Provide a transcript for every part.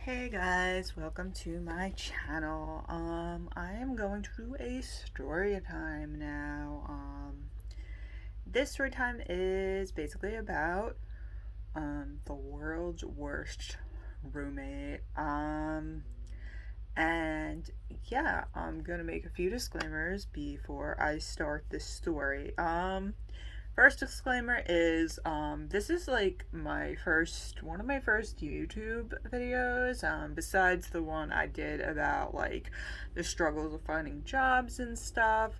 Hey guys, welcome to my channel. I am going to do a story time now. This story time is basically about the world's worst roommate. And yeah, I'm gonna make a few disclaimers before I start this story. First disclaimer is this is like one of my first YouTube videos, besides the one I did about like the struggles of finding jobs and stuff.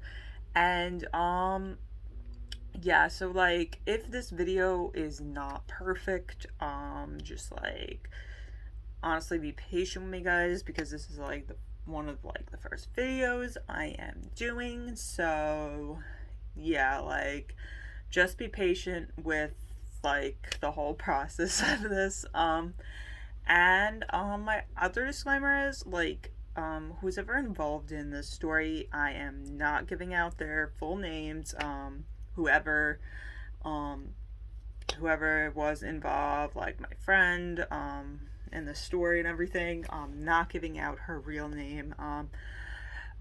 And yeah, so like if this video is not perfect, just like honestly be patient with me guys, because this is like one of like the first videos I am doing. So yeah, like just be patient with like the whole process of this. And my other disclaimer is like who's ever involved in this story, I am not giving out their full names. Whoever um whoever was involved, like my friend in the story and everything, not giving out her real name.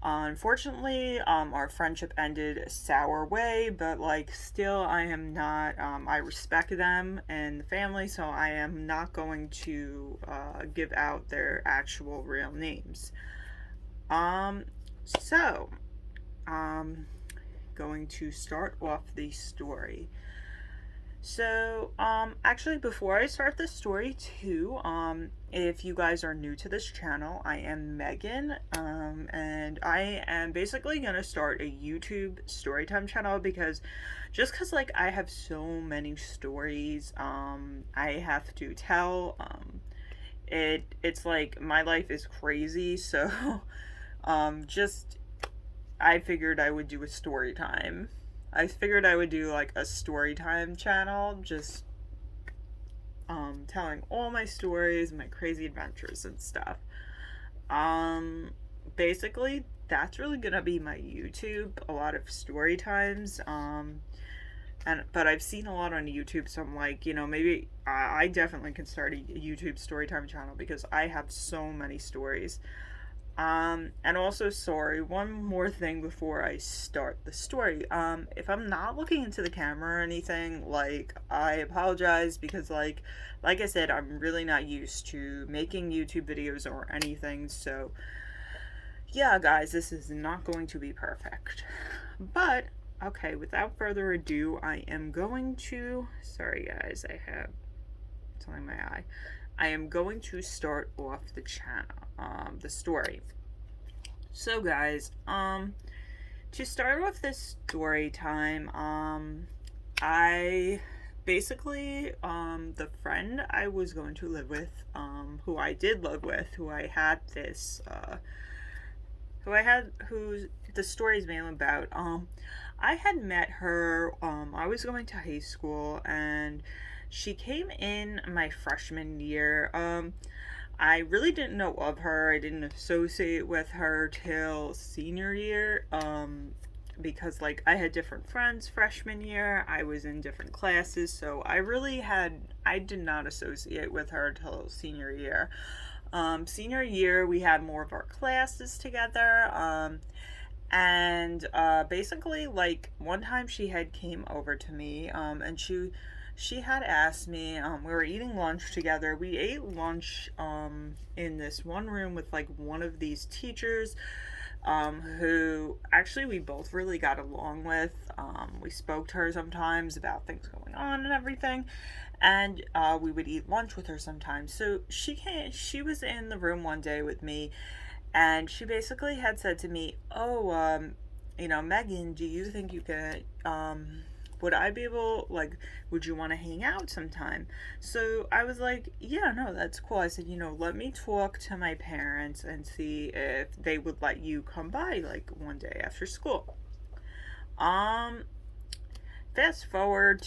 Unfortunately, our friendship ended a sour way, but like still I am not, I respect them and the family, so I am not going to give out their actual real names. Um, so, um, going to start off the story. So, actually, before I start the story, too, if you guys are new to this channel, I am Megan, and I am basically gonna start a YouTube storytime channel because like, I have so many stories, I have to tell, it's like my life is crazy, so, just I figured I would do a story time. I figured I would do like a story time channel, just telling all my stories, my crazy adventures and stuff. Um Basically that's really gonna be my YouTube, a lot of story times. And but I've seen a lot on YouTube, so I'm like, maybe I definitely can start a YouTube storytime channel because I have so many stories. And also, sorry, one more thing before I start the story. If I'm not looking into the camera or anything, like, I apologize because, like I said, I'm really not used to making YouTube videos or anything. So, yeah, guys, this is not going to be perfect. But, okay, without further ado, I am going to. Sorry, guys, I have something in my eye. I am going to start off the channel, the story. So, guys, to start off this story time, I basically, the friend I was going to live with, who I did live with, who the story is mainly about, I had met her, I was going to high school, and she came in my freshman year. I really didn't know of her. I didn't associate with her till senior year. Because like I had different friends freshman year. I was in different classes, so I did not associate with her till senior year. Senior year we had more of our classes together. And basically like one time she had came over to me, and she had asked me, we were eating lunch together. We ate lunch in this one room with like one of these teachers, who actually we both really got along with. We spoke to her sometimes about things going on and everything, and we would eat lunch with her sometimes. So she was in the room one day with me, and she basically had said to me, "Oh, Megan, do you think you could, would I be able, like, would you want to hang out sometime?" So I was like, "Yeah, no, that's cool." I said, "Let me talk to my parents and see if they would let you come by, like, one day after school." Um, Fast forward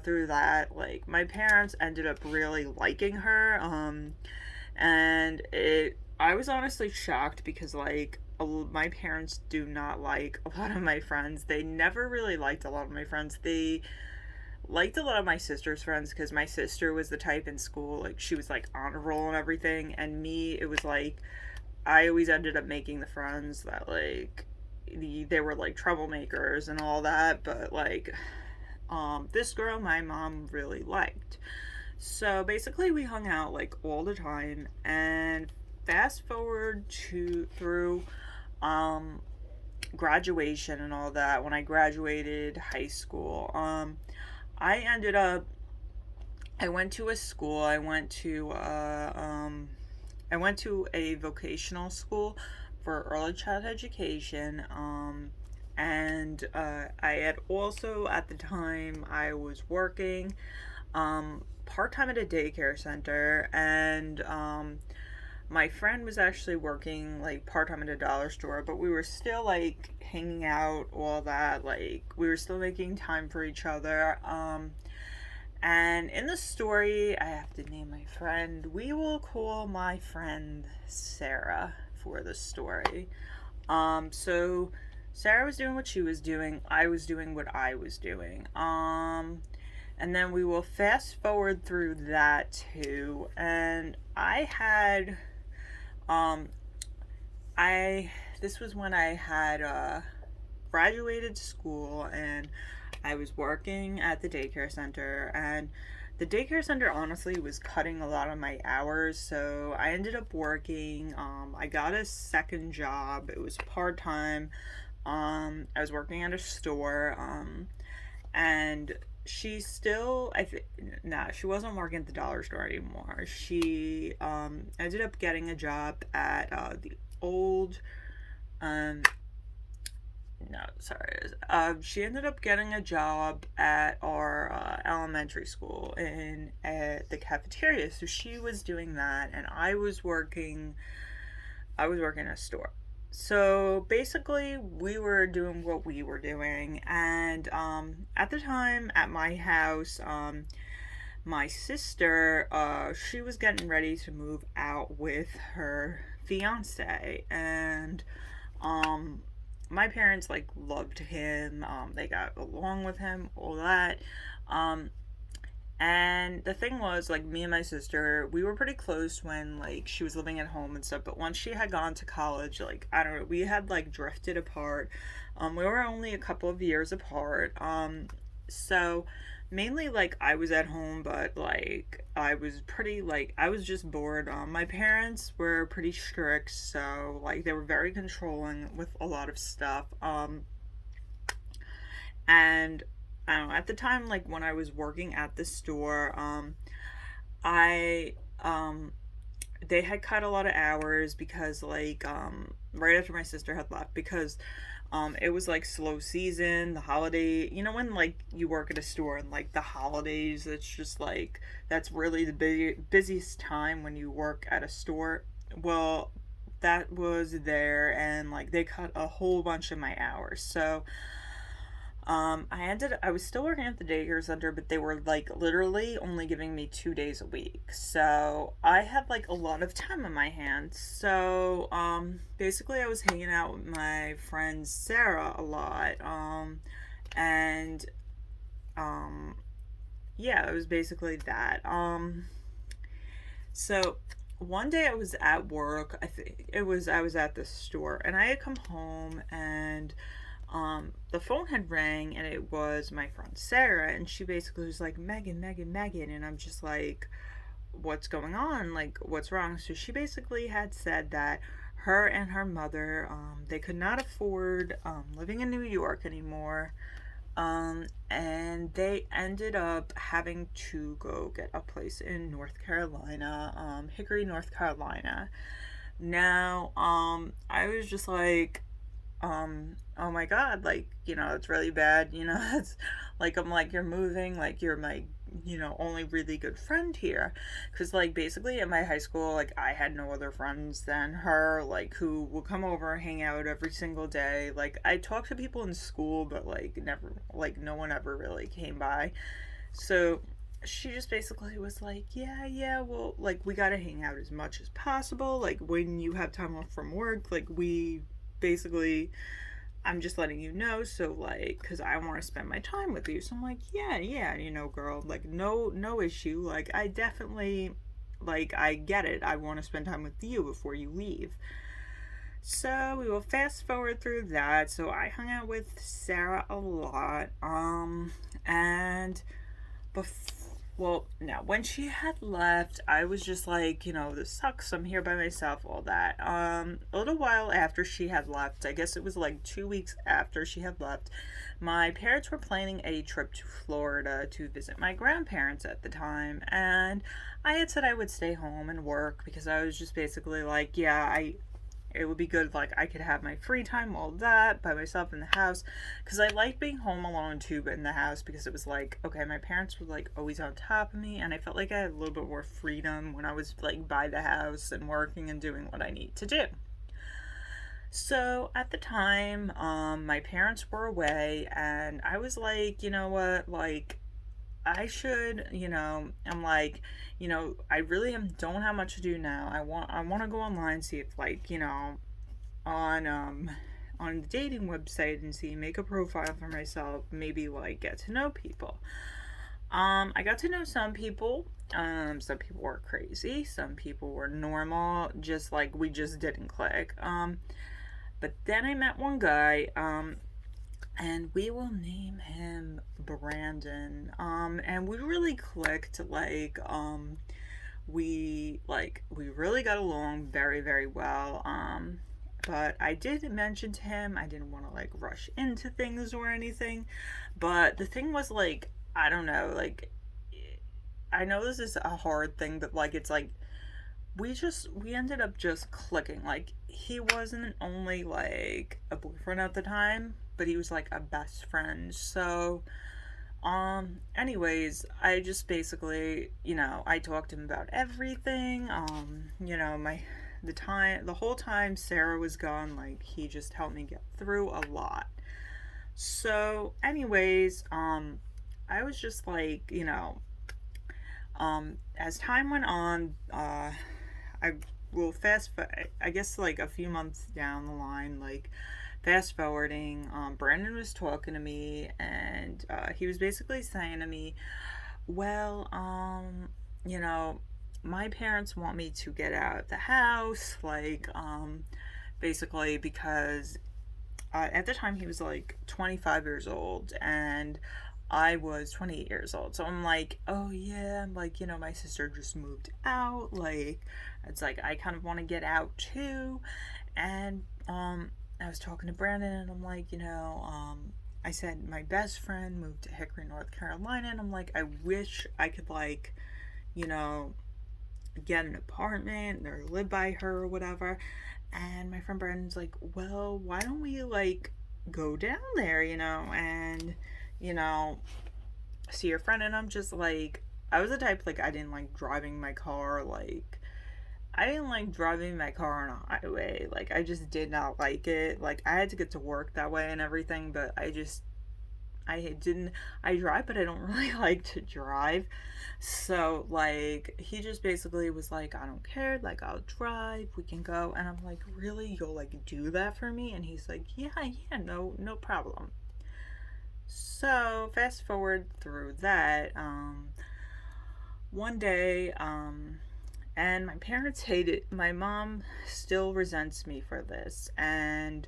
through that, like, my parents ended up really liking her. And I was honestly shocked because like my parents do not like a lot of my friends. They never really liked a lot of my friends. liked a lot of my sister's friends because my sister was the type in school, like, she was like on a roll and everything. And me, it was like, I always ended up making the friends that, like, they were like troublemakers and all that. But, like, this girl my mom really liked. So basically, we hung out like all the time. And fast forward to through um, graduation and all that. When I graduated high school, I ended up. I went to a school. I went to a vocational school for early childhood education. And I had also, at the time, I was working part time at a daycare center. And my friend was actually working like part time at a dollar store, but we were still like hanging out, all that. Like, we were still making time for each other. And in the story, I have to name my friend. We will call my friend Sarah for the story. So Sarah was doing what she was doing. I was doing what I was doing. And then we will fast forward through that too. And I had, um, I, this was when I had, graduated school, and I was working at the daycare center. And the daycare center honestly was cutting a lot of my hours, so I ended up working. I got a second job. It was part time. I was working at a store. And she still, nah, she wasn't working at the dollar store anymore. She ended up getting a job at the old um no, sorry. She ended up getting a job at our elementary school in at the cafeteria. So she was doing that, and I was working. I was working a store. So basically, we were doing what we were doing, and at the time at my house, my sister, she was getting ready to move out with her fiance, and um my parents like loved him. They got along with him, all that. Um, and the thing was, like, me and my sister, we were pretty close when like she was living at home and stuff. But once she had gone to college, like, I don't know, we had like drifted apart. We were only a couple of years apart. So mainly like I was at home, but like I was pretty like I was just bored. My parents were pretty strict, so like they were very controlling with a lot of stuff. And I don't know, at the time, like when I was working at the store, I they had cut a lot of hours because like right after my sister had left, because it was like slow season, the holiday, when like you work at a store and like the holidays, it's just like that's really the busiest time when you work at a store. Well, that was there, and like they cut a whole bunch of my hours. So I was still working at the daycare center, but they were like literally only giving me 2 days a week. So I had like a lot of time on my hands. So, basically I was hanging out with my friend Sarah a lot. And, um, yeah, it was basically that. So one day I was at work. I was at the store, and I had come home, and the phone had rang, and it was my friend Sarah, and she basically was like, Megan, Megan, Megan. And I'm just like, what's going on? Like, what's wrong? So she basically had said that her and her mother, they could not afford living in New York anymore. And they ended up having to go get a place in North Carolina, Hickory, North Carolina. Now, I was just like, oh my god, like, it's really bad, it's like, I'm like, you're moving, like, you're my, only really good friend here. Because, like, basically at my high school, like, I had no other friends than her, like, who would come over and hang out every single day. Like, I talked to people in school, but, like, never, like, no one ever really came by. So she just basically was like, yeah, yeah, well, like, we gotta hang out as much as possible. Like, when you have time off from work, like, we basically I'm just letting you know, so like, because I want to spend my time with you. So I'm like, yeah, yeah, girl, like, no issue. Like, I definitely, like, I get it. I want to spend time with you before you leave. So we will fast forward through that. So I hung out with Sarah a lot. And well, now when she had left, I was just like, this sucks. I'm here by myself, all that. A little while after she had left, I guess it was like 2 weeks after she had left, my parents were planning a trip to Florida to visit my grandparents at the time, and I had said I would stay home and work because I was just basically like, yeah, it would be good, like, I could have my free time, all that by myself in the house, because I like being home alone too, but in the house, because it was like, okay, my parents were like always on top of me, and I felt like I had a little bit more freedom when I was like by the house and working and doing what I need to do. So at the time, my parents were away, and I was like, you know what, like, I should, I'm like, I really don't have much to do now. I want to go online, see if, like, on on the dating website, and see, make a profile for myself, maybe like get to know people. I got to know some people. Some people were crazy, some people were normal, just like we just didn't click. But then I met one guy, and we will name him Brandon. And we really clicked. We really got along very, very well. But I did mention to him I didn't want to like rush into things or anything. But the thing was, like, I don't know, like, I know this is a hard thing, but like, it's like we ended up just clicking. Like, he wasn't only like a boyfriend at the time, but he was like a best friend. So anyways, I just basically, I talked to him about everything. The whole time Sarah was gone, like, he just helped me get through a lot. So anyways, I was just like, as time went on, I will I guess like a few months down the line, like, fast forwarding, Brandon was talking to me, and he was basically saying to me, well, you know, my parents want me to get out of the house, like, basically because at the time he was like 25 years old, and I was 28 years old. So I'm like, oh yeah, like, my sister just moved out. Like, it's like, I kind of want to get out too. And I was talking to Brandon, and I'm like, I said my best friend moved to Hickory, North Carolina, and I'm like, I wish I could, like, you know, get an apartment or live by her or whatever. And my friend Brandon's like, well, why don't we, like, go down there, and, you know, see your friend? And I'm just like, I was the type, like, I didn't like driving my car, like, I didn't like driving my car on a highway. Like, I just did not like it. Like, I had to get to work that way and everything, but I didn't, I drive, but I don't really like to drive. So, like, he just basically was like, I don't care, like, I'll drive, we can go. And I'm like, really? You'll, like, do that for me? And he's like, yeah, yeah, no problem. So, fast forward through that, one day, and my parents hate it. My mom still resents me for this. And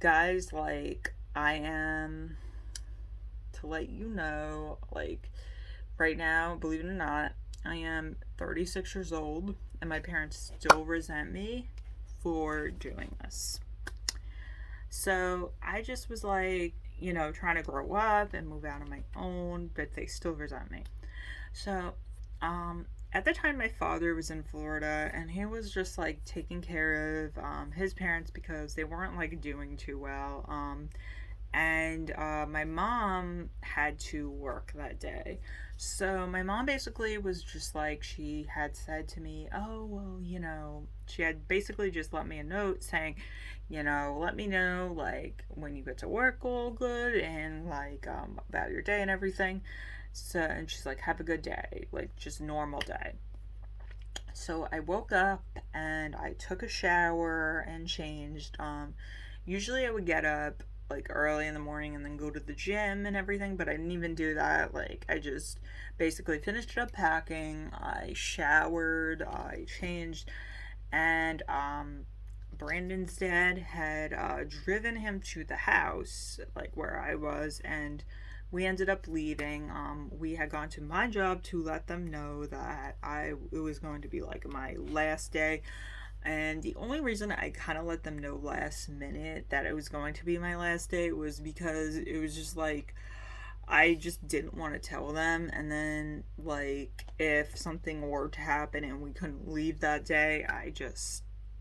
guys, like, I am, to let you know, like, right now, believe it or not, I am 36 years old, and my parents still resent me for doing this. So I just was like, trying to grow up and move out on my own, but they still resent me. So, at the time, my father was in Florida, and he was just like taking care of his parents because they weren't like doing too well. And my mom had to work that day. So my mom basically was just like, she had said to me, oh, well, she had basically just let me a note saying, let me know, like, when you get to work, all good, and like, about your day and everything. So, and she's like, have a good day, like, just normal day. So I woke up and I took a shower and changed. Usually I would get up like early in the morning and then go to the gym and everything, but I didn't even do that. Like, I just basically finished up packing. I showered, I changed, and Brandon's dad had driven him to the house, like where I was, and we ended up leaving. We had gone to my job to let them know that it was going to be like my last day. And the only reason I kind of let them know last minute that it was going to be my last day was because it was just like I just didn't want to tell them. And then, like, if something were to happen and we couldn't leave that day,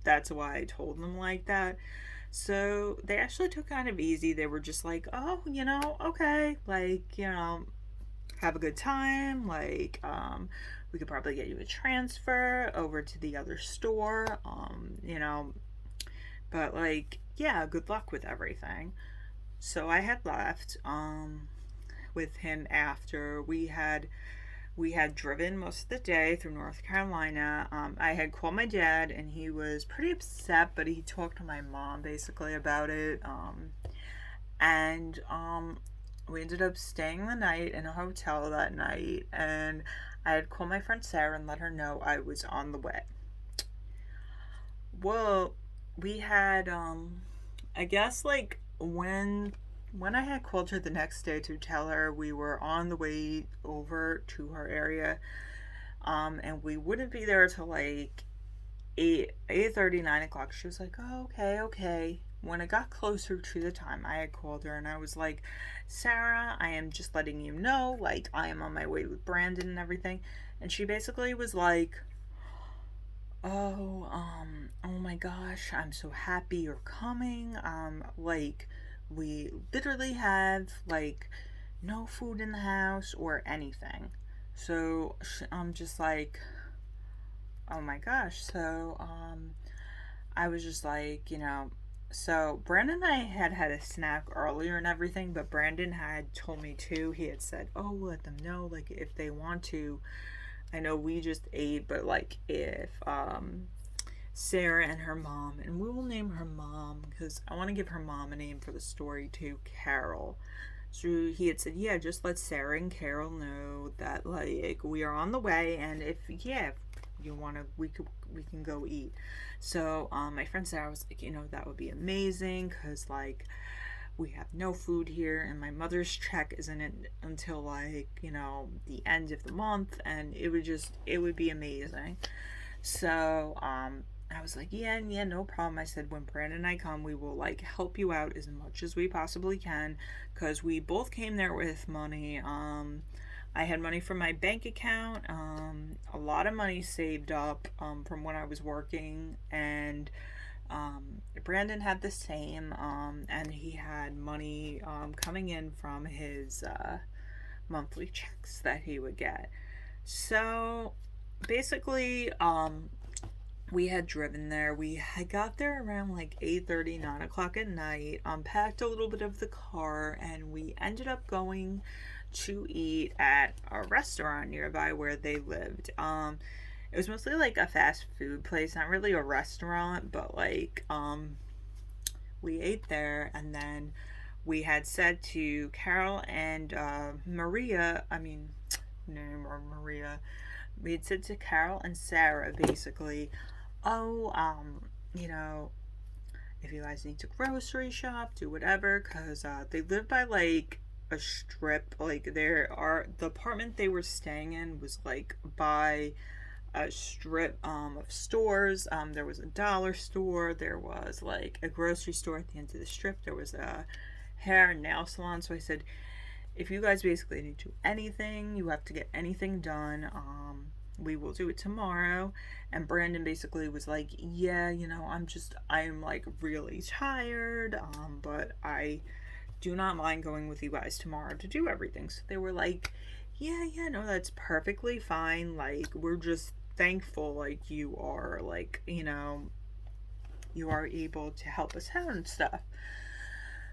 that's why I told them like that. So they actually took kind of easy. They were just like, oh, okay, like, have a good time. Like, we could probably get you a transfer over to the other store. But like, yeah, good luck with everything. So I had left with him after we had driven most of the day through North Carolina. I had called my dad and he was pretty upset, but he talked to my mom basically about it. And we ended up staying the night in a hotel that night, and I had called my friend Sarah and let her know I was on the way. Well, we had I guess like when I had called her the next day to tell her we were on the way over to her area, and we wouldn't be there till like 8:30, 9 o'clock. She was like, oh, okay. When it got closer to the time, I had called her and I was like, Sarah, I am just letting you know, like, I am on my way with Brandon and everything. And she basically was like, oh my gosh, I'm so happy you're coming. Like, we literally have, like, no food in the house or anything. So I'm just like, oh my gosh. So, I was just like, so Brandon and I had a snack earlier and everything, but Brandon had told me too. He had said, "Oh, let them know, like, if they want to." I know we just ate, but like if Sarah and her mom, and we will name her mom because I want to give her mom a name for the story too, Carol. So he had said, yeah, just let Sarah and Carol know that like we are on the way, and if you want to, we can go eat. So my friend Sarah was like, that would be amazing because like we have no food here, and my mother's check isn't in until like the end of the month, and it would be amazing. So I was like, yeah, no problem. I said, when Brandon and I come, we will like help you out as much as we possibly can, because we both came there with money. I had money from my bank account, a lot of money saved up from when I was working, and Brandon had the same, and he had money coming in from his monthly checks that he would get. So basically, we had driven there. We had got there around like 8:30, 9 o'clock at night, unpacked a little bit of the car, and we ended up going to eat at a restaurant nearby where they lived. It was mostly like a fast food place, not really a restaurant, but like we ate there, and then we had said to Carol and Maria, I mean, name or Maria, we had said to Carol and Sarah basically, oh, if you guys need to grocery shop, do whatever, because they live by like a strip. Like the apartment they were staying in was like by a strip of stores. There was a dollar store, there was like a grocery store at the end of the strip, there was a hair and nail salon. So I said, if you guys basically need to do anything, you have to get anything done, we will do it tomorrow. And Brandon basically was like, yeah, I'm like really tired, but I do not mind going with you guys tomorrow to do everything. So they were like, yeah, no, that's perfectly fine. Like, we're just thankful, like, you are, like, you are able to help us out and stuff.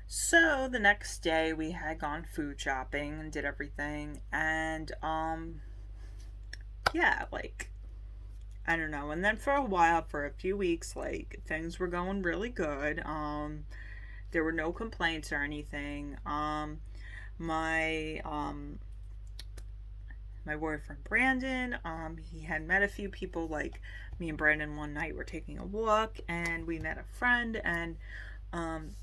So the next day we had gone food shopping and did everything, and yeah, like, I don't know. And then for a while, for a few weeks, like, things were going really good. There were no complaints or anything. My my boyfriend Brandon, he had met a few people. Like me and Brandon one night were taking a walk and we met a friend, and um,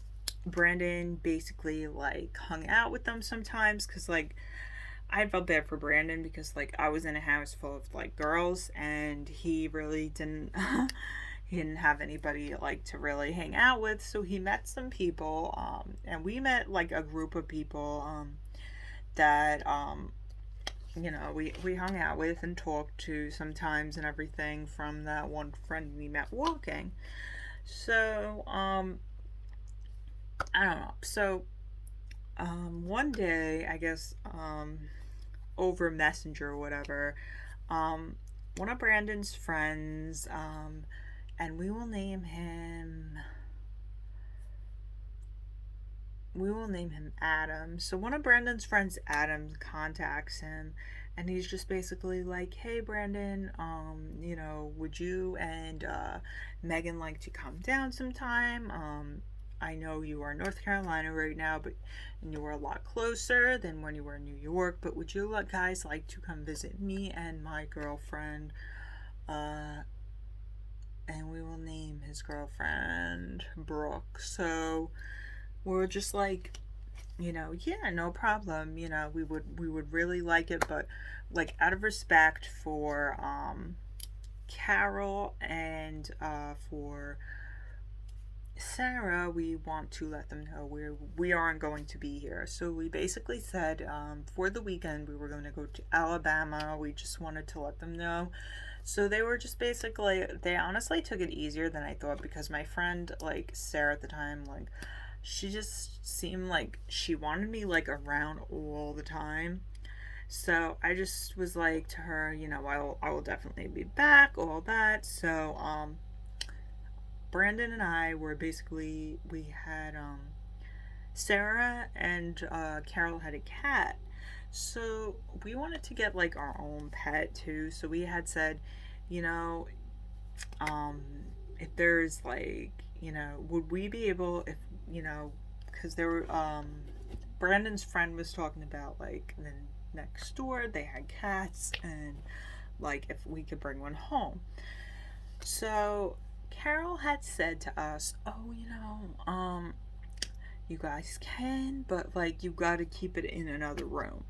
Brandon basically like hung out with them sometimes because like I felt bad for Brandon because like I was in a house full of like girls and he really didn't he didn't have anybody like to really hang out with, so he met some people, and we met like a group of people that we hung out with and talked to sometimes and everything from that one friend we met walking. So I don't know. So one day, I guess over Messenger or whatever, um, one of Brandon's friends, and we will name him Adam. So one of Brandon's friends, Adam, contacts him, and he's just basically like, "Hey, Brandon, would you and Megan like to come down sometime? I know you are in North Carolina right now, but and you are a lot closer than when you were in New York. But would you guys like to come visit me and my girlfriend?" Uh, and we will name his girlfriend Brooke. So we're just like, yeah, no problem. We would really like it, but like out of respect for Carol and for Sarah, we want to let them know we aren't going to be here. So we basically said for the weekend we were going to go to Alabama. We just wanted to let them know. So they were just basically, they honestly took it easier than I thought because my friend like Sarah at the time, like she just seemed like she wanted me like around all the time. So I just was like to her, I will definitely be back, all that. So Brandon and I were basically, we had Sarah and Carol had a cat. So we wanted to get like our own pet too. So we had said, you know, um, if there's like, would we be able, if, because there were, Brandon's friend was talking about like the next door, they had cats, and like if we could bring one home. So Carol had said to us, "Oh, you guys can, but like you got to keep it in another room."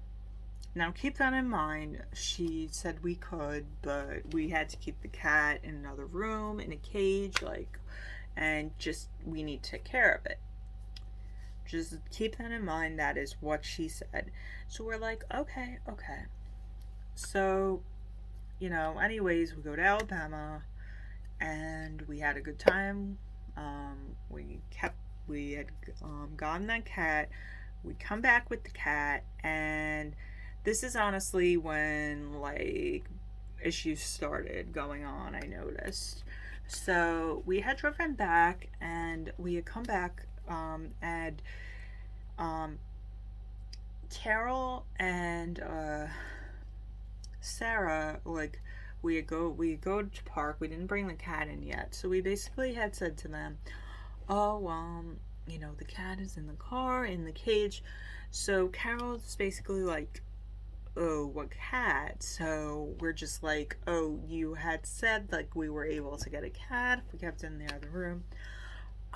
Now, keep that in mind. She said we could, but we had to keep the cat in another room in a cage, like, and just we need to take care of it. Just keep that in mind. That is what she said. So we're like, okay, okay. So, anyways, we go to Alabama and we had a good time. We had gotten that cat. We come back with the cat, and this is honestly when like issues started going on, I noticed. So we had driven back and we had come back, and um, Carol and Sarah, like, we go to park. We didn't bring the cat in yet, so we basically had said to them, "Oh, the cat is in the car in the cage." So Carol's basically like, "Oh, what cat?" So we're just like, "Oh, you had said like we were able to get a cat if we kept it in the other room."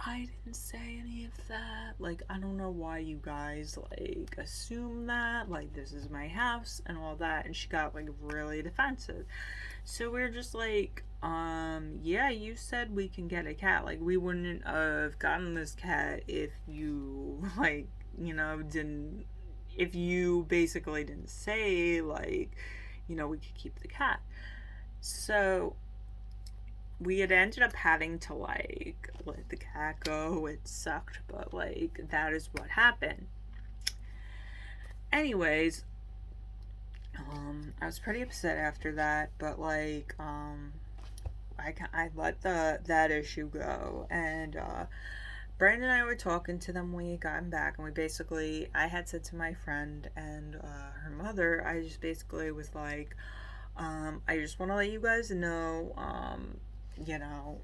I didn't say any of that. Like, I don't know why you guys like assume that. Like, this is my house and all that. And she got like really defensive. So we're just like, yeah, you said we can get a cat. Like, we wouldn't have gotten this cat if you like, didn't, if you basically didn't say like, we could keep the cat. So we had ended up having to like let the cat go. It sucked, but like that is what happened. Anyways, I was pretty upset after that, but like I let that issue go, and Brandon and I were talking to them when we gotten back, and we basically, I had said to my friend and her mother, I just basically was like, I just want to let you guys know, you know,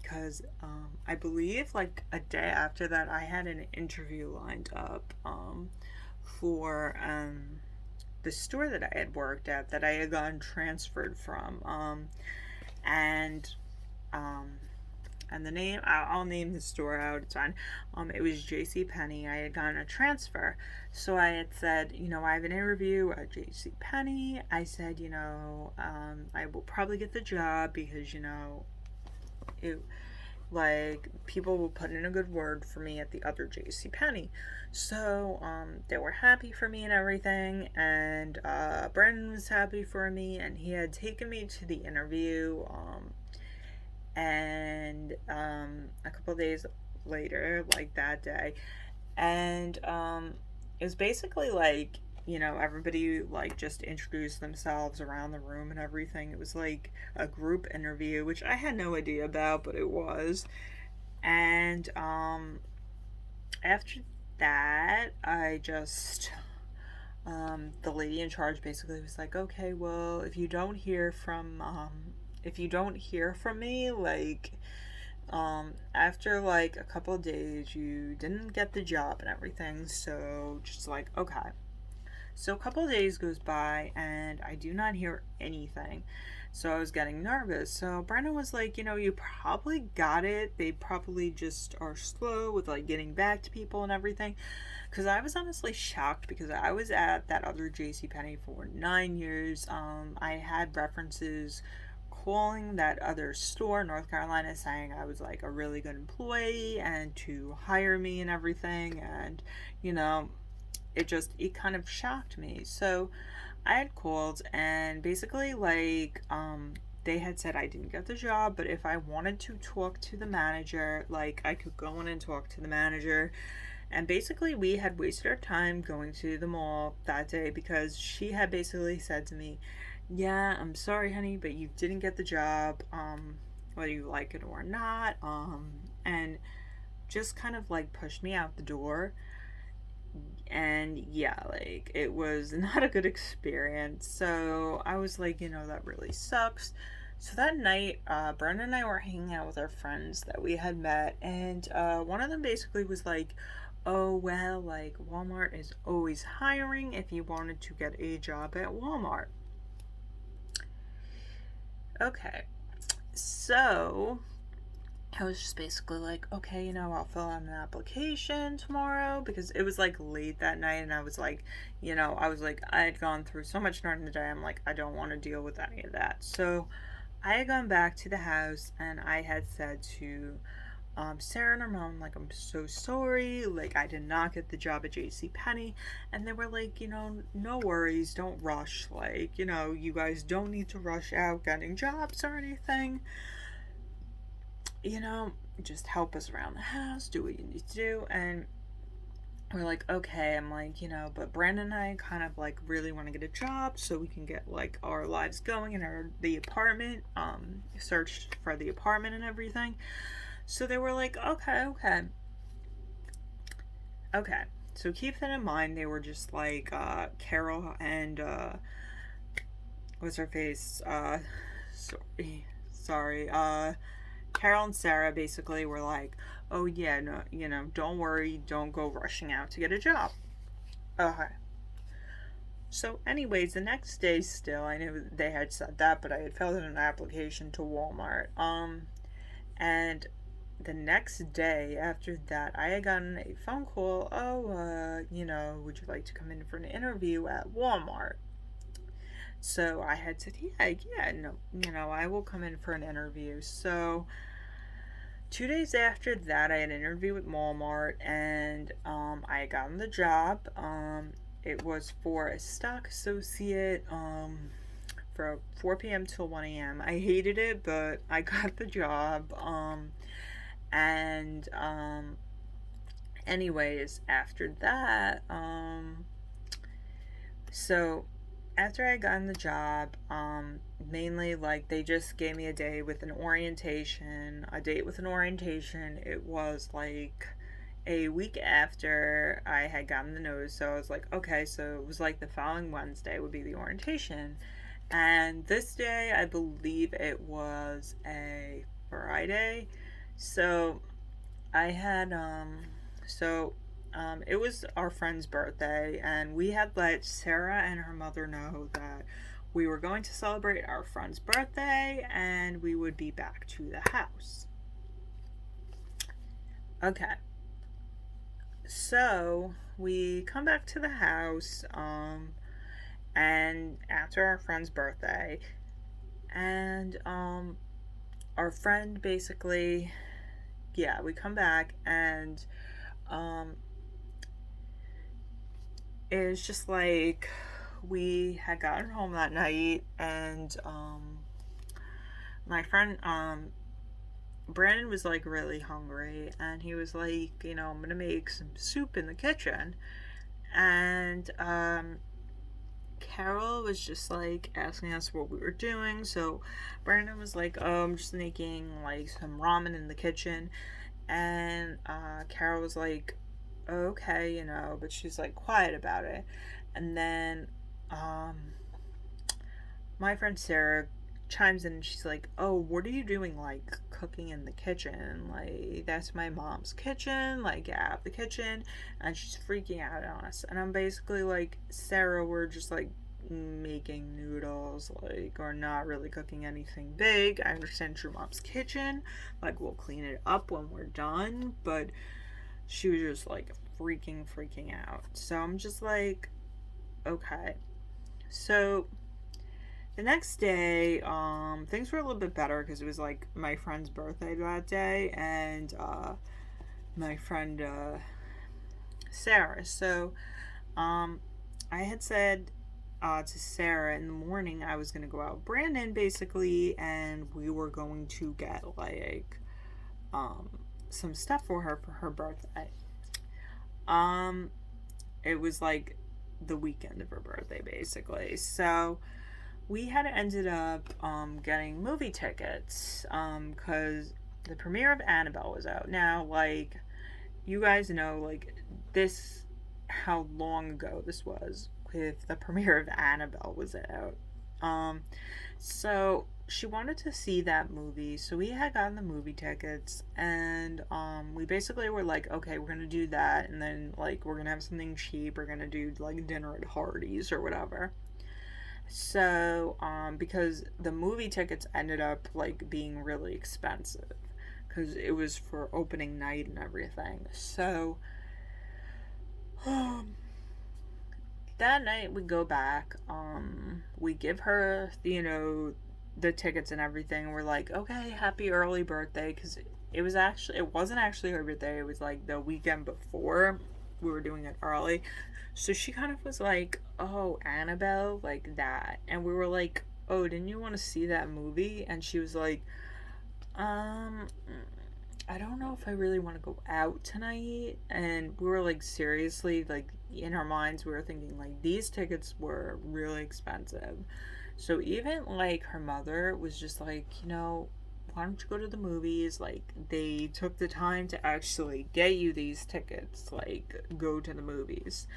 because I believe like a day after that I had an interview lined up for the store that I had worked at that I had gotten transferred from. And um, and the name I'll name the store out. It's fine. It was J.C. Penney. I had gotten a transfer, so I had said, I have an interview at J.C. Penney. I said, I will probably get the job because it like people will put in a good word for me at the other J.C. Penney. So they were happy for me and everything, and Brandon was happy for me, and he had taken me to the interview. And a couple days later, like that day, and it was basically like everybody like just introduced themselves around the room and everything. It was like a group interview, which I had no idea about, but it was. And after that, I just the lady in charge basically was like, okay, well, if you don't hear from me, like after like a couple of days you didn't get the job and everything, so just like, okay. So a couple of days goes by and I do not hear anything, so I was getting nervous. So Brandon was like, you probably got it, they probably just are slow with like getting back to people and everything. Because I was honestly shocked, because I was at that other JCPenney for 9 years. I had references calling that other store in North Carolina saying I was like a really good employee and to hire me and everything. And, it kind of shocked me. So I had called and basically like, they had said I didn't get the job, but if I wanted to talk to the manager, like I could go in and talk to the manager. And basically, we had wasted our time going to the mall that day because she had basically said to me, yeah, I'm sorry, honey, but you didn't get the job, whether you like it or not, and just kind of like pushed me out the door. And yeah, like it was not a good experience. So I was like, that really sucks. So that night, Brenda and I were hanging out with our friends that we had met, and one of them basically was like, oh, well, like Walmart is always hiring if you wanted to get a job at Walmart. Okay, so I was just basically like, okay, I'll fill out an application tomorrow, because it was like late that night and I was like, I had gone through so much during the day. I'm like, I don't want to deal with any of that. So I had gone back to the house and I had said to Sarah and her mom, like, I'm so sorry, like, I did not get the job at J.C. Penney. And they were like, no worries, don't rush, like, you guys don't need to rush out getting jobs or anything. Just help us around the house, do what you need to do. And we're like, okay. I'm like, but Brandon and I kind of like really want to get a job so we can get like our lives going in the apartment, searched for the apartment and everything. So they were like, okay. So keep that in mind. They were just like, Carol and, what's her face? Sorry. Carol and Sarah basically were like, oh yeah, no, don't worry, don't go rushing out to get a job. Okay. So anyways, the next day still, I knew they had said that, but I had filled in an application to Walmart. And the next day after that, I had gotten a phone call, oh, would you like to come in for an interview at Walmart? So I had said, yeah, no, I will come in for an interview. So 2 days after that, I had an interview with Walmart, and I had gotten the job. It was for a stock associate, from 4 p.m. till 1 a.m. I hated it, but I got the job. And anyways, after that, so after I got in the job, mainly like they just gave me a date with an orientation. It was like a week after I had gotten the notice, so I was like, okay, so it was like the following Wednesday would be the orientation. And this day, I believe it was a Friday, So I had so it was our friend's birthday, and we had let Sarah and her mother know that we were going to celebrate our friend's birthday and we would be back to the house. Okay. So we come back to the house and after our friend's birthday, and our friend basically, yeah, we come back, and um it was just like we had gotten home that night, and my friend Brandon was like really hungry, and he was like, I'm gonna make some soup in the kitchen. And Carol was just like asking us what we were doing. So Brandon was like, "Oh, I'm just making like some ramen in the kitchen." And Carol was like, "Okay, but she's like quiet about it." And then um, my friend Sarah chimes in and she's like, "Oh, what are you doing, like cooking in the kitchen? Like, that's my mom's kitchen. Like, get out of the kitchen." And she's freaking out on us. And I'm basically like, "Sarah, we're just like making noodles, like, or not really cooking anything big. I understand it's your mom's kitchen. Like, we'll clean it up when we're done." But she was just like freaking out. So I'm just like, okay. So the next day, things were a little bit better because it was like my friend's birthday that day, and my friend Sarah. So um, I had said to Sarah in the morning I was gonna go out with Brandon basically, and we were going to get like um, some stuff for her birthday. Um, it was like the weekend of her birthday basically. So we had ended up getting movie tickets because the premiere of Annabelle was out. Now, like, you guys know, like, this, how long ago this was with the premiere of Annabelle was out. Um, so she wanted to see that movie, so we had gotten the movie tickets, and we basically were like, okay, we're gonna do that, and then like we're gonna have something cheap. We're gonna do like dinner at Hardee's or whatever. So, because the movie tickets ended up like being really expensive because it was for opening night and everything. So, um, that night we go back. We give her, the tickets and everything. And we're like, okay, happy early birthday, because it wasn't actually her birthday. It was like the weekend before. We were doing it early. So she kind of was like, "Oh, Annabelle, like that." And we were like, "Oh, didn't you want to see that movie?" And she was like, "Um, I don't know if I really want to go out tonight." And we were like, seriously, like in our minds, we were thinking like these tickets were really expensive. So even like her mother was just like, why don't you go to the movies? Like, they took the time to actually get you these tickets. Like, go to the movies.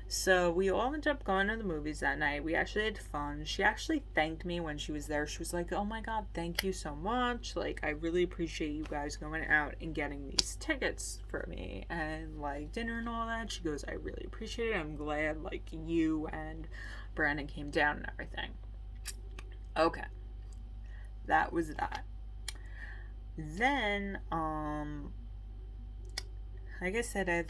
So we all ended up going to the movies that night. We actually had fun. She actually thanked me when she was there. She was like, "Oh my god, thank you so much. Like, I really appreciate you guys going out and getting these tickets for me and like dinner and all that." She goes, "I really appreciate it. I'm glad like you and Brandon came down and everything." Okay, that was that. Then, like I said, I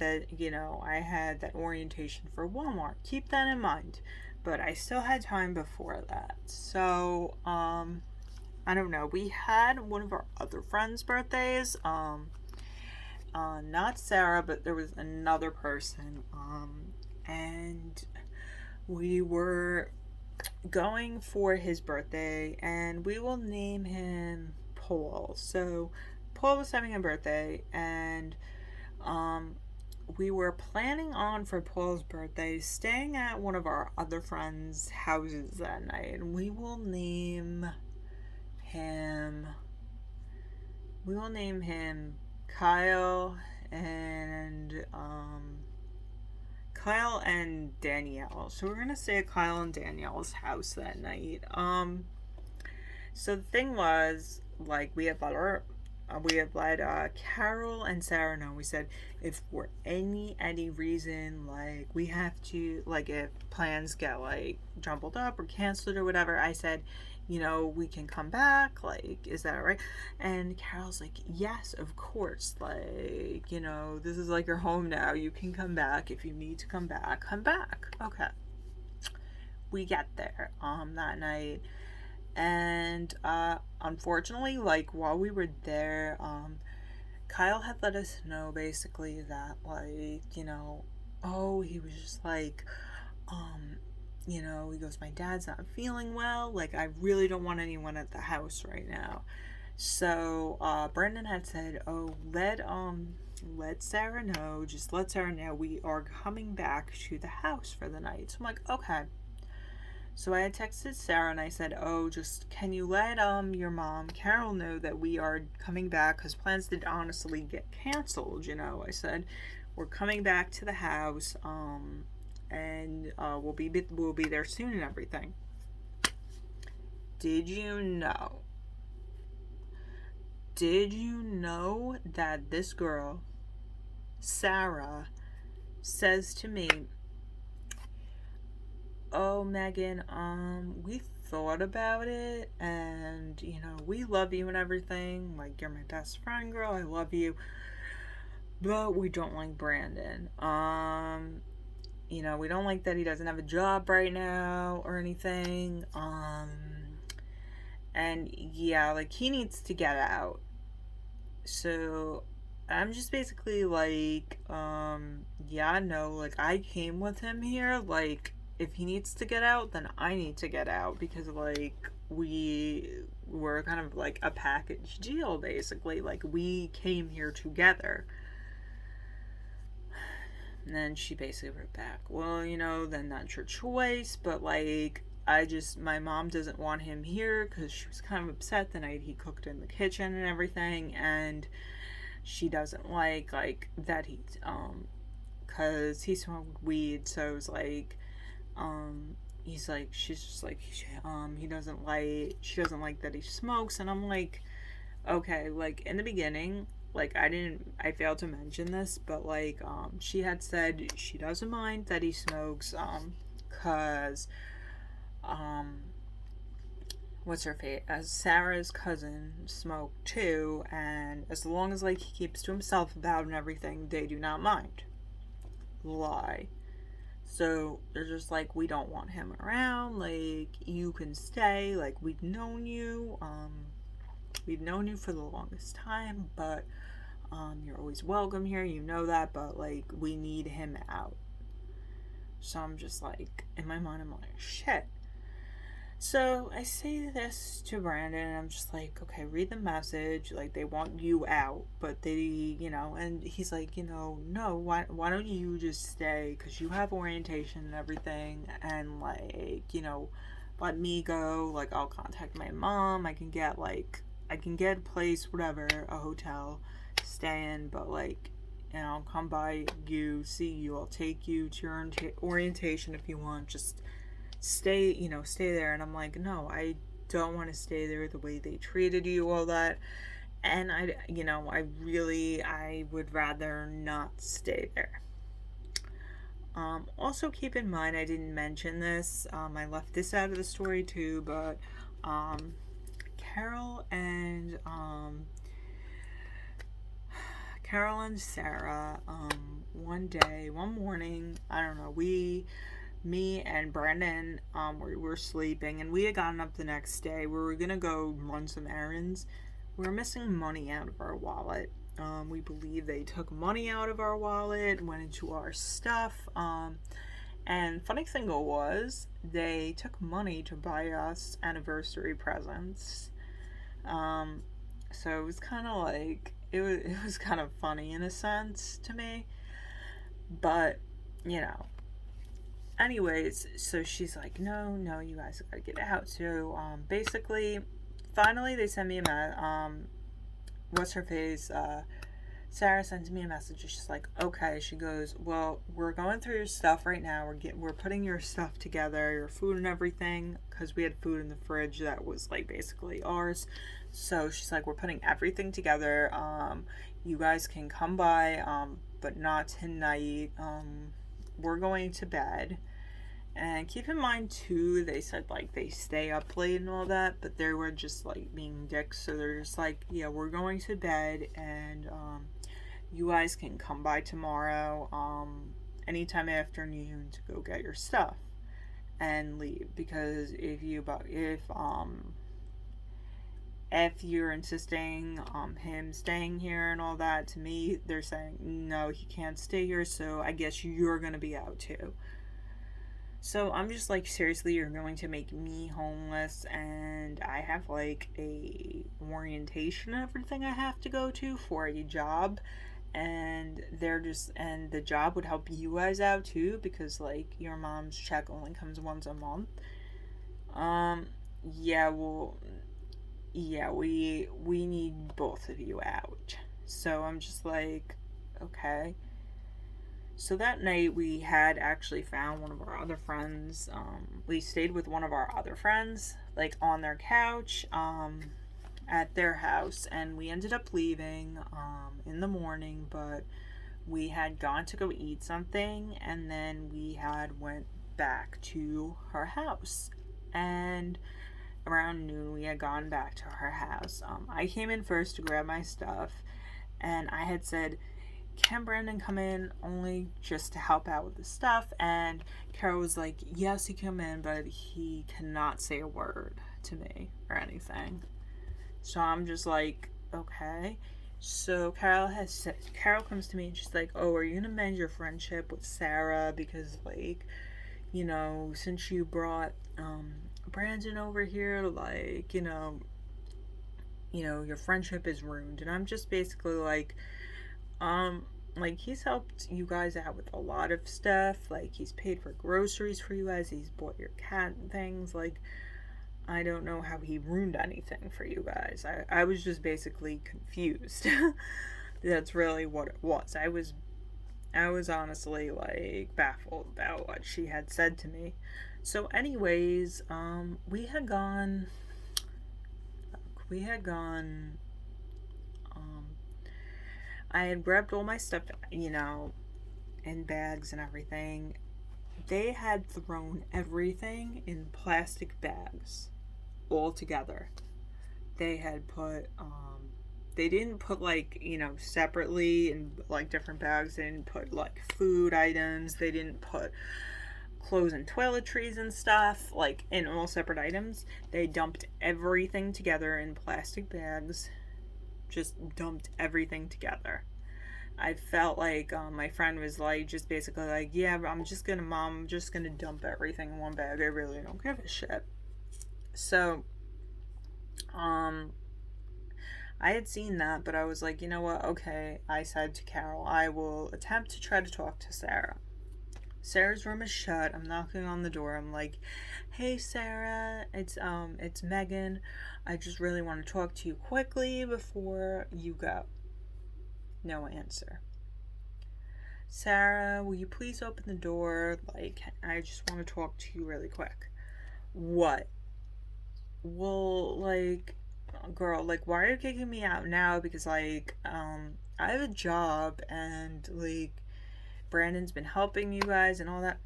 had that orientation for Walmart. Keep that in mind. But I still had time before that. So, I don't know. We had one of our other friends' birthdays. Not Sarah, but there was another person. And we were going for his birthday, and we will name him Paul. So, Paul was having a birthday, and um, we were planning on for Paul's birthday staying at one of our other friends' houses that night, and him we will name him Kyle and Kyle and Danielle. So we're gonna stay at Kyle and Danielle's house that night. So the thing was, like, we have other we had let Carol and Sarah know. We said if for any reason, like we have to, like if plans get like jumbled up or canceled or whatever, I said, you know, we can come back. Like, is that all right? And Carol's like, yes, of course. Like, you know, this is like your home now. You can come back if you need to come back. Come back. Okay. We get there that night, and unfortunately, like while we were there, Kyle had let us know basically that, like, you know, oh, he was just like, um you know, he goes, my dad's not feeling well, like I really don't want anyone at the house right now. So Brendan had said, oh, let Sarah know, just let Sarah know we are coming back to the house for the night. So I'm like, okay. So I had texted Sarah and I said, "Oh, just can you let your mom Carol know that we are coming back, cuz plans did honestly get canceled, you know." I said, "We're coming back to the house and we'll be there soon and everything." Did you know? Did you know that this girl, Sarah, says to me, "Oh, Megan, we thought about it, and you know, we love you and everything. Like, you're my best friend, girl. I love you, but we don't like Brandon. You know, we don't like that he doesn't have a job right now or anything. And yeah, like he needs to get out. So." I'm just basically like, yeah, no, like I came with him here. Like, if he needs to get out, then I need to get out because, like, we were kind of like a package deal, basically. Like, we came here together. And then she basically wrote back, well, you know, then that's your choice, but like, my mom doesn't want him here because she was kind of upset the night he cooked in the kitchen and everything, and she doesn't like that cuz he smoked weed, so it's like he's like, she's just like, she doesn't like that he smokes. And I'm like, okay, like in the beginning, like I failed to mention this, but like she had said she doesn't mind that he smokes cuz um what's her face, as Sarah's cousin smoked too, and as long as like he keeps to himself about and everything, they do not mind. Lie. So they're just like, we don't want him around, like you can stay, like we've known you for the longest time, but you're always welcome here, you know that, but like we need him out. So I'm just like, in my mind I'm like, shit. So I say this to Brandon, and I'm just like, okay, read the message. Like, they want you out, but they, you know, and he's like, you know, no, why don't you just stay? Because you have orientation and everything, and, like, you know, let me go. Like, I'll contact my mom. I can get a place, whatever, a hotel, stay in, but, like, and I'll come by you, see you. I'll take you to your orientation if you want. Just stay there. And I'm like, no, I don't want to stay there the way they treated you, all that. And I would rather not stay there. Also keep in mind, I didn't mention this, I left this out of the story too, but Carol and Sarah, one morning, I don't know, me and Brandon, we were sleeping, and we had gotten up the next day. We were gonna go run some errands. We were missing money out of our wallet. We believe they took money out of our wallet, went into our stuff. And funny thing was, they took money to buy us anniversary presents. So it was kind of like, it was kind of funny in a sense to me. But, you know, anyways, so she's like, no, you guys gotta get out. So basically, finally they sent me a what's her face, Sarah sends me a message. She's like, okay. She goes, well, we're going through your stuff right now. We're putting your stuff together, your food and everything, because we had food in the fridge that was like basically ours. So she's like, we're putting everything together. You guys can come by, but not tonight. We're going to bed. And keep in mind too, they said like they stay up late and all that, but they were just like being dicks. So they're just like, yeah, we're going to bed, and you guys can come by tomorrow, anytime afternoon to go get your stuff and leave. Because if you're insisting him staying here and all that, to me they're saying no, he can't stay here. So I guess you're gonna be out too. So I'm just like, seriously, you're going to make me homeless, and I have like a orientation and everything I have to go to for a job, and the job would help you guys out too, because like your mom's check only comes once a month. Um, yeah, well, yeah, we need both of you out. So I'm just like, okay. So that night we had actually found one of our other friends. We stayed with one of our other friends, like on their couch, at their house, and we ended up leaving in the morning. But we had gone to go eat something, and then we had went back to her house, and around noon we had gone back to her house. I came in first to grab my stuff, and I had said, can Brandon come in only just to help out with the stuff? And Carol was like, yes, he can come in, but he cannot say a word to me or anything. So I'm just like, okay. So Carol comes to me and she's like, oh, are you gonna mend your friendship with Sarah? Because like, since you brought Brandon over here, like, your friendship is ruined. And I'm just basically like he's helped you guys out with a lot of stuff. Like he's paid for groceries for you guys. He's bought your cat and things. Like I don't know how he ruined anything for you guys. I was just basically confused. That's really what it was. I was honestly like baffled about what she had said to me. So anyways, we had gone um I had grabbed all my stuff, in bags and everything. They had thrown everything in plastic bags all together. They had put, they didn't put like, separately in like different bags. They didn't put like food items. They didn't put clothes and toiletries and stuff like in all separate items. They dumped everything together in plastic bags, just dumped everything together. I felt like my friend was like, just basically like, yeah, I'm just gonna dump everything in one bag. I really don't give a shit. So, um, I had seen that, but I was like, you know what? Okay, I said to Carol, I will attempt to try to talk to Sarah. Sarah's room is shut. I'm knocking on the door. I'm like, "Hey Sarah, it's Megan. I just really want to talk to you quickly before you go." No answer. Sarah, will you please open the door? Like, I just want to talk to you really quick. What? Well, like, girl, like, why are you kicking me out now? Because, like, I have a job, and, like, Brandon's been helping you guys and all that.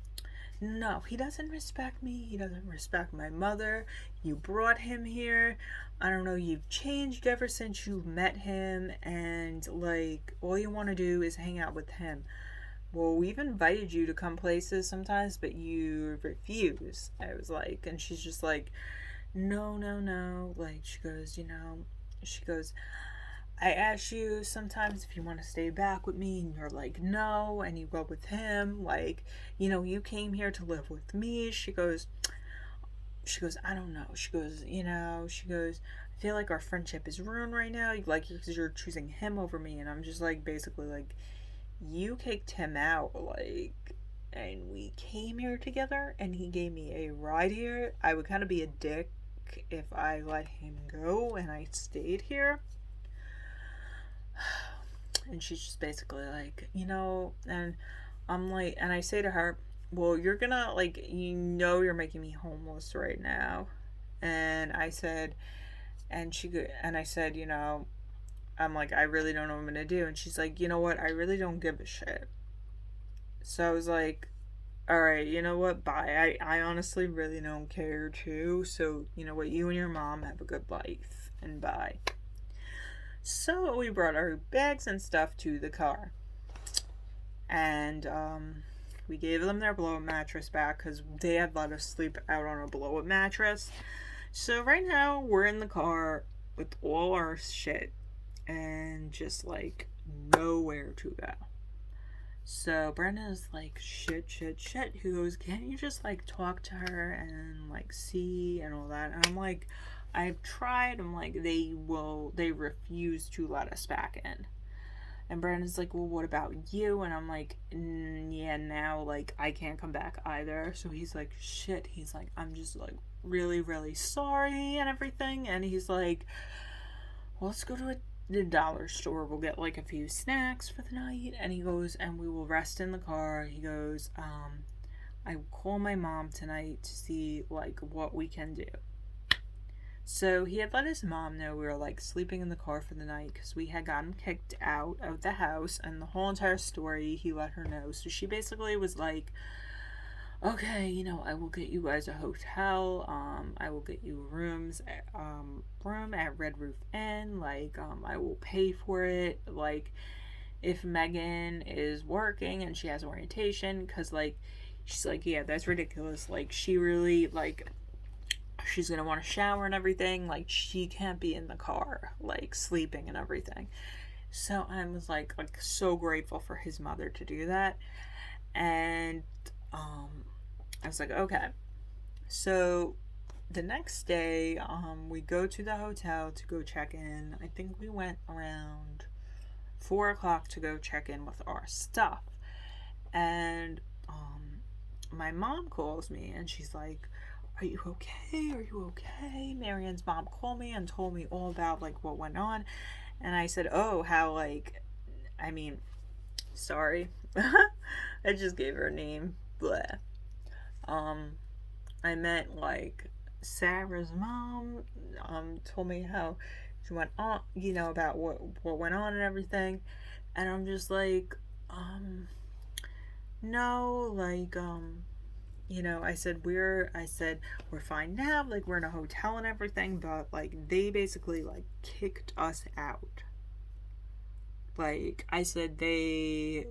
No, he doesn't respect me. He doesn't respect my mother. You brought him here. I don't know, you've changed ever since you met him, and like all you want to do is hang out with him. Well, we've invited you to come places sometimes, but you refuse. I was like, and she's just like, no, no, no. Like, she goes, I ask you sometimes if you want to stay back with me, and you're like, no, and you go with him. Like, you came here to live with me. She goes, I don't know. She goes, I feel like our friendship is ruined right now. Like, because you're choosing him over me. And I'm just like, basically, like, you kicked him out, like, and we came here together, and he gave me a ride here. I would kind of be a dick if I let him go and I stayed here. And she's just basically like, and I'm like, and I say to her, well, you're gonna, like, you're making me homeless right now. And I said, and I said, I'm like, I really don't know what I'm gonna do. And she's like, you know what? I really don't give a shit. So I was like, all right, you know what? Bye. I honestly really don't care too. So, you know what? You and your mom have a good life. And bye. So we brought our bags and stuff to the car. And we gave them their blow up mattress back because they had let us sleep out on a blow up mattress. So right now we're in the car with all our shit and just like nowhere to go. So Brenda's like, shit, shit, shit. He goes, can't you just like talk to her and like see and all that? And I'm like, I've tried. I'm like, they refuse to let us back in. And Brandon's like, well, what about you? And I'm like, yeah, now, like, I can't come back either. So he's like, shit. He's like, I'm just, like, really, really sorry and everything. And he's like, well, let's go to the dollar store. We'll get, like, a few snacks for the night. And he goes, and we will rest in the car. He goes, I will call my mom tonight to see, like, what we can do. So he had let his mom know we were like sleeping in the car for the night because we had gotten kicked out of the house, and the whole entire story he let her know. So she basically was like, okay, I will get you guys a hotel. I will get you rooms, room at Red Roof Inn. Like, I will pay for it. Like, if Megan is working and she has orientation, because like, she's like, yeah, that's ridiculous. Like, she really like she's gonna want to shower and everything. Like, she can't be in the car like sleeping and everything. So I was like so grateful for his mother to do that. And I was like, okay. So the next day, we go to the hotel to go check in. I think we went around 4 o'clock to go check in with our stuff. And my mom calls me and she's like, are you okay? Are you okay? Marianne's mom called me and told me all about like what went on. And I said, oh, how like, I mean, sorry. I just gave her a name. Blah. Um, I meant like Sarah's mom told me how she went on, about what went on and everything. And I'm just like, no, like, I said we're fine now, like we're in a hotel and everything, but like they basically like kicked us out. Like I said they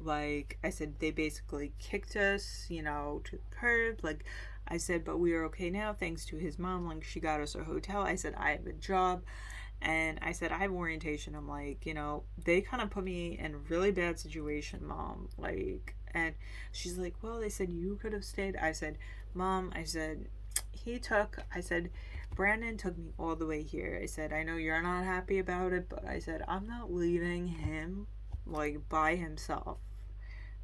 basically kicked us, to the curb. Like I said, but we are okay now thanks to his mom. Like she got us a hotel. I said I have a job. And I said I have orientation. I'm like, they kind of put me in a really bad situation, mom. Like, and she's like, well, they said you could have stayed. I said, mom, I said, Brandon took me all the way here. I said, I know you're not happy about it, but I said, I'm not leaving him like by himself.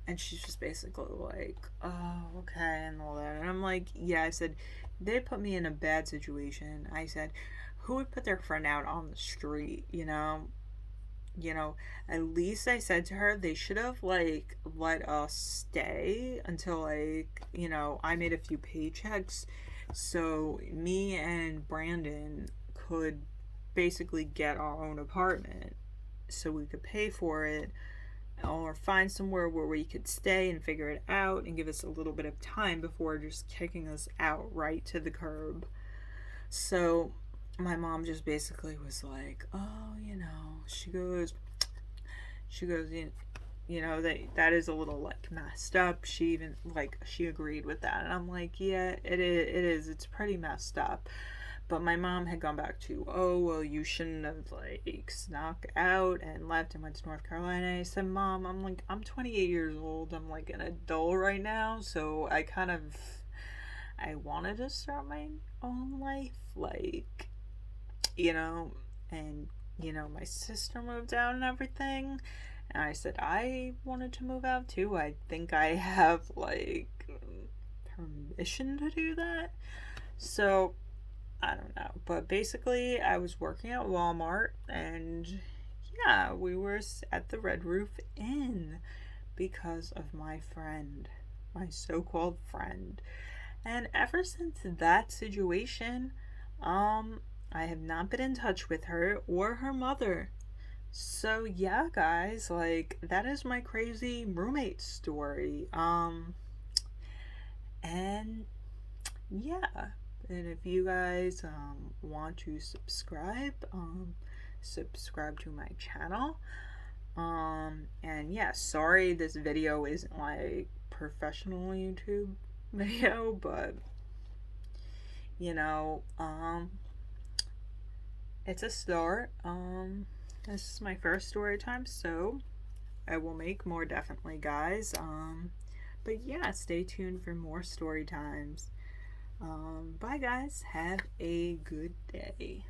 And she's just basically like, oh, okay, and all that. And I'm like, yeah, I said, they put me in a bad situation. I said, who would put their friend out on the street, at least I said to her they should have like let us stay until like, I made a few paychecks so me and Brandon could basically get our own apartment so we could pay for it or find somewhere where we could stay and figure it out and give us a little bit of time before just kicking us out right to the curb. So my mom just basically was like, oh, she goes, that is a little like messed up. She agreed with that. And I'm like, yeah, it is. It's pretty messed up. But my mom had gone back to, oh, well, you shouldn't have like snuck out and left and went to North Carolina. I said, Mom, I'm 28 years old. I'm like an adult right now. So I wanted to start my own life. Like, and, my sister moved out and everything. And I said, I wanted to move out too. I think I have, like, permission to do that. So, I don't know. But basically, I was working at Walmart and, yeah, we were at the Red Roof Inn because of my friend, my so-called friend. And ever since that situation, um, I have not been in touch with her or her mother. So yeah, guys, like that is my crazy roommate story. And yeah, and if you guys want to subscribe, subscribe to my channel. And yeah, sorry this video isn't like professional YouTube video, but you know, it's a start. This is my first story time, so I will make more definitely, guys. But yeah, stay tuned for more story times. Bye, guys. Have a good day.